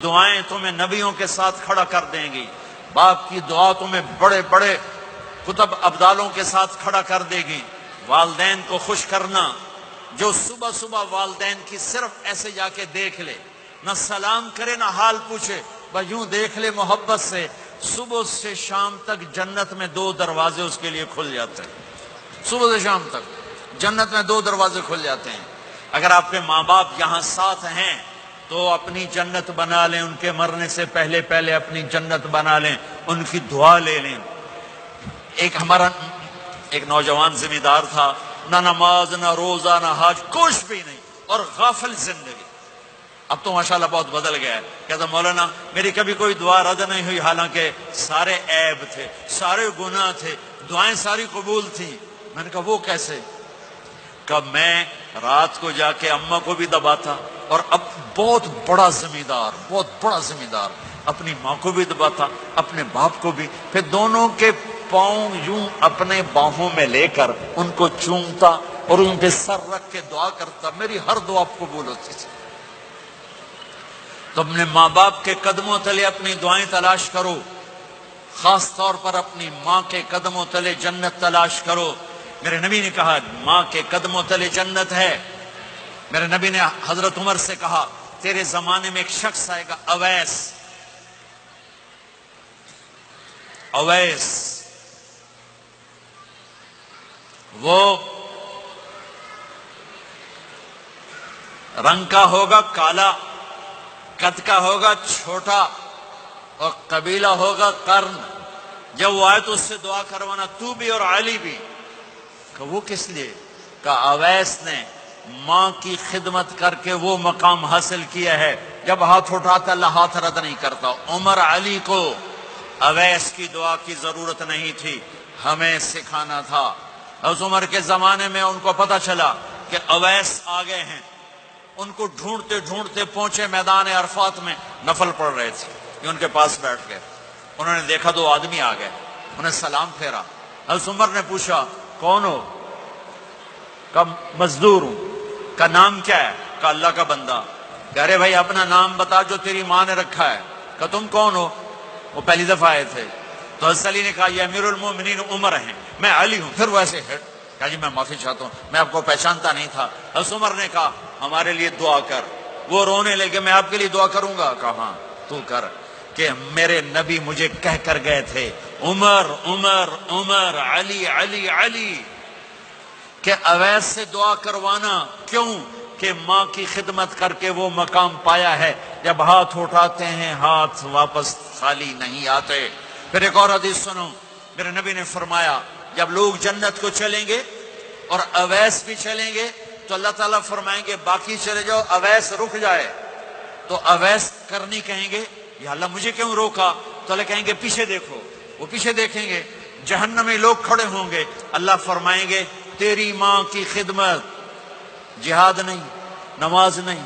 دعائیں تمہیں نبیوں کے ساتھ کھڑا کر دیں گی، باپ کی دعا تمہیں بڑے بڑے کتب ابدالوں کے ساتھ کھڑا کر دے گی۔ والدین کو خوش کرنا، جو صبح صبح والدین کی صرف ایسے جا کے دیکھ لے، نہ سلام کرے نہ حال پوچھے، بس یوں دیکھ لے محبت سے، صبح سے شام تک جنت میں 2 دروازے اس کے لیے کھل جاتے ہیں۔ صبح سے شام تک جنت میں 2 دروازے کھل جاتے ہیں۔ اگر آپ کے ماں باپ یہاں ساتھ ہیں تو اپنی جنت بنا لیں، ان کے مرنے سے پہلے پہلے اپنی جنت بنا لیں، ان کی دعا لے لیں۔ ہمارا ایک نوجوان ذمہ دار تھا، نہ نماز نہ روزہ نہ حج، کچھ بھی نہیں، اور غافل زندگی۔ اب تو ماشاءاللہ بہت بدل گیا ہے۔ کہتا مولانا میری کبھی کوئی دعا رد نہیں ہوئی، حالانکہ سارے عیب تھے، سارے گناہ تھے، دعائیں ساری قبول تھیں۔ میں نے کہا وہ کیسے؟ کہ میں رات کو جا کے اماں کو بھی دباتا، اور اب بہت بڑا ذمہ دار اپنی ماں کو بھی دباتا، اپنے باپ کو بھی، پھر دونوں کے پاؤں یوں اپنے باہوں میں لے کر ان کو چومتا اور ان پہ سر رکھ کے دعا کرتا، میری ہر دعا قبول ہوتی تھی۔ تو اپنے ماں باپ کے قدموں تلے اپنی دعائیں تلاش کرو، خاص طور پر اپنی ماں کے قدموں تلے جنت تلاش کرو۔ میرے نبی نے کہا ماں کے قدموں تلے جنت ہے۔ میرے نبی نے حضرت عمر سے کہا تیرے زمانے میں ایک شخص آئے گا، اویس، وہ رنگ کا ہوگا کالا، قد کا ہوگا چھوٹا، اور قبیلہ ہوگا قرن۔ جب وہ آئے تو اس سے دعا کروانا، تو بھی اور علی بھی۔ کہ وہ کس لیے؟ کہ اویس نے ماں کی خدمت کر کے وہ مقام حاصل کیا ہے، جب ہاتھ اٹھاتا اللہ ہاتھ رد نہیں کرتا۔ عمر علی کو اویس کی دعا کی ضرورت نہیں تھی، ہمیں سکھانا تھا۔ اس عمر کے زمانے میں ان کو پتہ چلا کہ اویس آ گئے ہیں، ان کو ڈھونڈتے ڈھونڈتے پہنچے میدان عرفات میں، نفل پڑھ رہے تھے، یہ ان کے پاس بیٹھ گئے۔ انہوں نے دیکھا 2 آدمی آ گئے، انہیں سلام پھیرا۔ حضرت عمر نے پوچھا کون ہو؟ کہ مزدور ہوں۔ کا نام کیا ہے؟ کہ اللہ کا بندہ۔ کہہ رہے بھائی اپنا نام بتا جو تیری ماں نے رکھا ہے۔ کہ تم کون ہو؟ وہ پہلی دفعہ آئے تھے۔ تو حضرت علی نے کہا یہ امیر المومنین عمر ہیں، میں علی ہوں۔ پھر وہ ایسے ہٹ کہا جی میں معافی چاہتا ہوں، میں آپ کو پہچانتا نہیں تھا۔ حضرت عمر نے کہا ہمارے لیے دعا کر۔ وہ رونے لگے میں آپ کے لیے دعا کروں گا۔ کہا ہاں تو کر، کہ میرے نبی مجھے کہہ کر گئے تھے عمر عمر عمر، علی علی علی، کہ اویس سے دعا کروانا۔ کیوں؟ کہ ماں کی خدمت کر کے وہ مقام پایا ہے، جب ہاتھ اٹھاتے ہیں ہاتھ واپس خالی نہیں آتے۔ پھر ایک اور حدیث سنو، میرے نبی نے فرمایا جب لوگ جنت کو چلیں گے اور اویس بھی چلیں گے تو اللہ تعالیٰ فرمائیں گے باقی چلے جاؤ، اویس رک جائے۔ تو اویس کرنی کہیں گے یا اللہ مجھے کیوں روکا؟ تو اللہ کہیں گے پیچھے دیکھو۔ وہ پیچھے دیکھیں گے، جہنم میں لوگ کھڑے ہوں گے، اللہ فرمائیں گے تیری ماں کی خدمت، جہاد نہیں، نماز نہیں،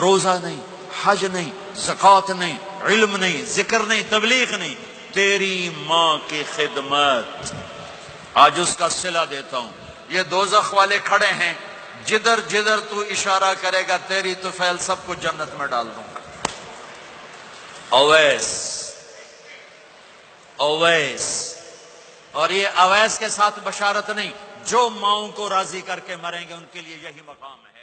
روزہ نہیں، حج نہیں، زکوٰۃ نہیں، علم نہیں، ذکر نہیں، تبلیغ نہیں، تیری ماں کی خدمت۔ آج اس کا صلہ دیتا ہوں۔ یہ دوزخ والے کھڑے ہیں، جدھر جدھر تو اشارہ کرے گا تیری طفیل سب کو جنت میں ڈال دوں گا۔ اویس، اور یہ اویس کے ساتھ بشارت نہیں، جو ماؤں کو راضی کر کے مریں گے ان کے لیے یہی مقام ہے۔